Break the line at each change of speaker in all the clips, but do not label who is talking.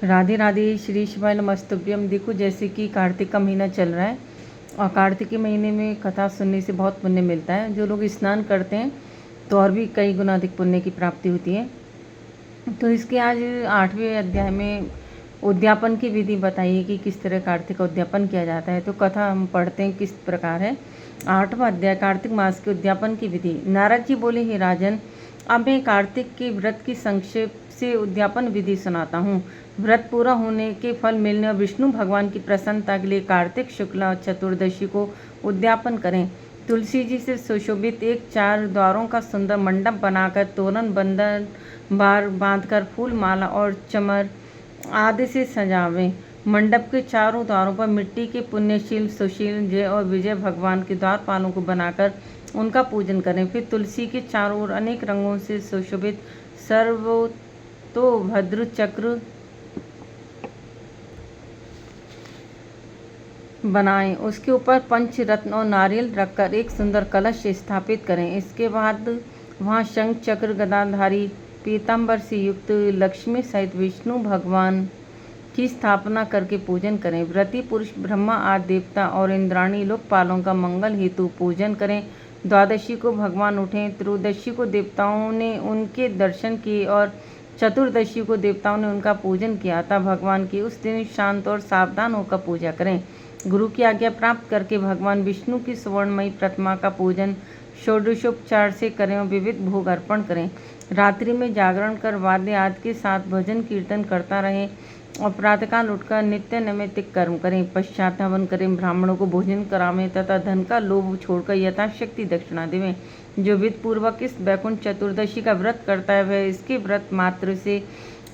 राधे राधे, श्री शिवाय नमस्तुभ्यम। देखो, जैसे कि कार्तिक का महीना चल रहा है और कार्तिक के महीने में कथा सुनने से बहुत पुण्य मिलता है। जो लोग स्नान करते हैं तो और भी कई गुना अधिक पुण्य की प्राप्ति होती है। तो इसके आज 8वें अध्याय में उद्यापन की विधि बताइए कि किस तरह कार्तिक का उद्यापन किया जाता है। तो कथा हम पढ़ते हैं किस प्रकार है। 8वां अध्याय, कार्तिक मास के उद्यापन की विधि। नारद जी बोले, हे राजन, अब मैं कार्तिक के व्रत की संक्षेप से उद्यापन विधि सुनाता हूँ। व्रत पूरा होने के फल मिलने और विष्णु भगवान की प्रसन्नता के लिए कार्तिक शुक्ला चतुर्दशी को उद्यापन करें। तुलसी जी से सुशोभित एक 4 द्वारों का सुंदर मंडप बनाकर तोरण बंधन बार बांधकर फूल माला और चमर आदि से सजावें। मंडप के चारों द्वारों पर मिट्टी के पुण्यशील सुशील जय और विजय भगवान के द्वारपालों को बनाकर उनका पूजन करें। फिर तुलसी के चारों ओर अनेक रंगों से सुशोभित सर्वतोभद्र चक्र बनाएं। उसके ऊपर पंचरत्न और नारियल रखकर एक सुंदर कलश स्थापित करें। इसके बाद वहां शंख चक्र गदाधारी पीताम्बर से युक्त लक्ष्मी सहित विष्णु भगवान की स्थापना करके पूजन करें। व्रती पुरुष ब्रह्मा आदि देवता और इंद्राणी लोकपालों का मंगल हेतु पूजन करें। द्वादशी को भगवान उठें, त्रयोदशी को देवताओं ने उनके दर्शन किए और चतुर्दशी को देवताओं ने उनका पूजन किया था। भगवान की उस दिन शांत और सावधान होकर पूजा करें। गुरु की आज्ञा प्राप्त करके भगवान विष्णु की सुवर्णमयी प्रतिमा का पूजन षोडशोपचार से करें और विविध भोग अर्पण करें। रात्रि में जागरण कर वाद्य आदि के साथ भजन कीर्तन करता रहें और प्रातःकाल उठकर नित्य नैमित्तिक कर्म करें। पश्चात हवन करें, ब्राह्मणों को भोजन करावें तथा धन का लोभ छोड़कर यथाशक्ति दक्षिणा देवें। जो विधि पूर्वक इस वैकुंठ चतुर्दशी का व्रत करता है वह इसके व्रत मात्र से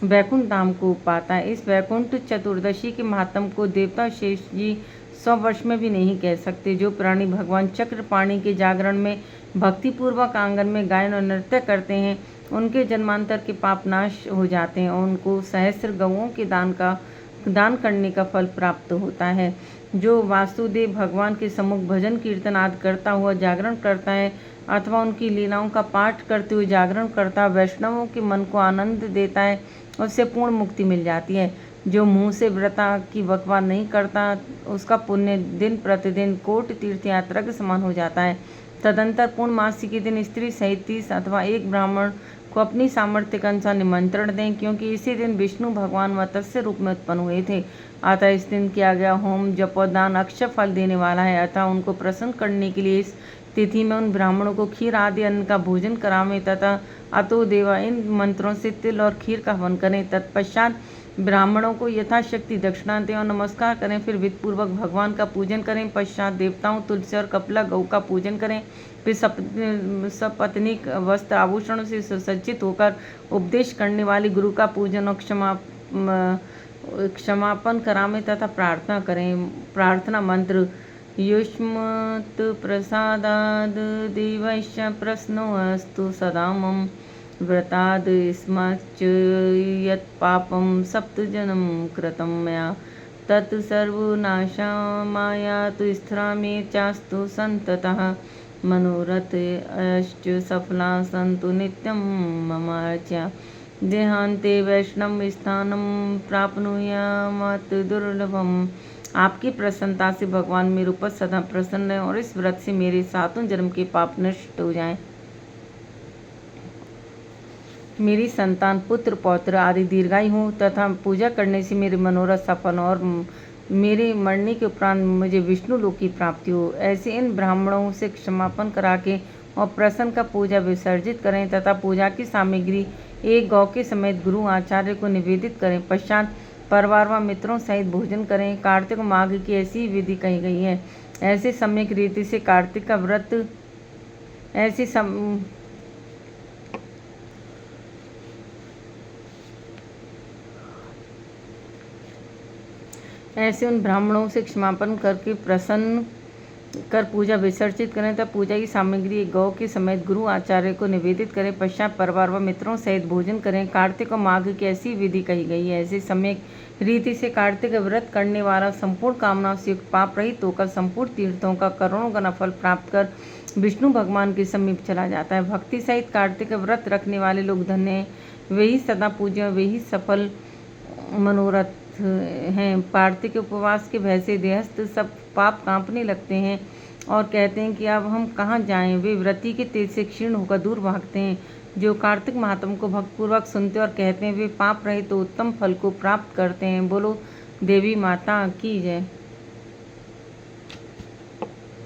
वैकुंठ धाम को पाता है। इस वैकुंठ चतुर्दशी के महात्म को देवता शेष जी 100 वर्ष में भी नहीं कह सकते। जो प्राणी भगवान चक्रपाणि के जागरण में भक्तिपूर्वक आंगन में गायन और नृत्य करते हैं उनके जन्मांतर के पाप नाश हो जाते हैं और उनको सहस्त्र गौओं के दान करने का फल प्राप्त होता है। जो वासुदेव भगवान के सम्मुख भजन कीर्तन आदि करता हुआ जागरण करता है अथवा उनकी लीलाओं का पाठ करते हुए जागरण करता है, वैष्णवों के मन को आनंद देता है, उससे पूर्ण मुक्ति मिल जाती है। जो मुंह से व्रता की बकवाद नहीं करता उसका पुण्य दिन प्रतिदिन कोटि तीर्थ यात्रा के समान हो जाता है। तदंतर पूर्णमासी के दिन स्त्री सहित 30 अथवा 1 ब्राह्मण को अपनी सामर्थ्य के अनुसार निमंत्रण दें, क्योंकि इसी दिन विष्णु भगवान मत्स्य रूप में उत्पन्न हुए थे। अतः इस दिन किया गया होम जप और दान अक्षय फल देने वाला है। अतः उनको प्रसन्न करने के लिए इस तिथि में उन ब्राह्मणों को खीर आदि अन्न का भोजन करावें तथा अतो देवा इन मंत्रों से तिल और खीर का हवन करें। तत्पश्चात ब्राह्मणों को यथाशक्ति दक्षिणा दें और नमस्कार करें। फिर विधिपूर्वक भगवान का पूजन करें। पश्चात देवताओं तुलसी और कपिला गौ का पूजन करें। फिर सपत्नीक वस्त्र आभूषणों से सुसज्जित होकर उपदेश करने वाले गुरु का पूजन और क्षमापन करावें तथा प्रार्थना करें। प्रार्थना मंत्र: युष्मत् प्रसादाद देवैश्च प्रसन्नोऽस्तु सदा मम व्रताद स्मच्च यत् पापं सप्तजन्म कृतं मया तत् सर्वनाशामायातु स्थिरामे चास्तु सन्ततः मनोरथश्च सफला सन्तु नित्यं मम अर्च्या देहान्ते वैष्णव स्थानं प्राप्नुयामत् दुर्लभम्। आपकी प्रसन्नता से भगवान मेरे ऊपर सदा प्रसन्न है और इस व्रत से मेरे 7 जन्म के पाप नष्ट हो जाएं। मेरी संतान पुत्र पौत्र आदि दीर्घायु हो तथा पूजा करने से मेरे मनोरथ सफल और मेरे मरने के उपरांत मुझे विष्णु लोक की प्राप्ति हो। ऐसे इन ब्राह्मणों से क्षमापन करा के और प्रसन्न का पूजा विसर्जित करें तथा पूजा की सामग्री एक गौ के समेत गुरु आचार्य को निवेदित करें। पश्चात परिवार व मित्रों सहित भोजन करें। कार्तिक माघ की ऐसी विधि कही गई है। ऐसे सम्यक रीति से कार्तिक का व्रत ऐसे उन ब्राह्मणों से क्षमापन करके प्रसन्न कर पूजा विसर्जित करें तब पूजा की सामग्री एक गौ के समेत गुरु आचार्य को निवेदित करें। पश्चात परिवार व मित्रों सहित भोजन करें। कार्तिक और माघ की ऐसी विधि कही गई है। ऐसे सम्यक रीति से कार्तिक व्रत करने वाला संपूर्ण कामनाओं से युक्त पाप रहित होकर संपूर्ण तीर्थों का करोड़ों गुना फल प्राप्त कर विष्णु भगवान के समीप चला जाता है। भक्ति सहित कार्तिक व्रत रखने वाले लोग धन्य हैं। वे ही सदा पूज्य, वे ही सफल मनोरथ हैं। कार्तिक के उपवास के भय से देहस्थ सब पाप कांपने लगते हैं और कहते हैं कि अब हम कहाँ जाएं। वे व्रती के तेज से क्षीण होकर दूर भागते हैं। जो कार्तिक महात्म को भक्तिपूर्वक सुनते और कहते हैं वे पाप रहित तो उत्तम फल को प्राप्त करते हैं। बोलो देवी माता की जय।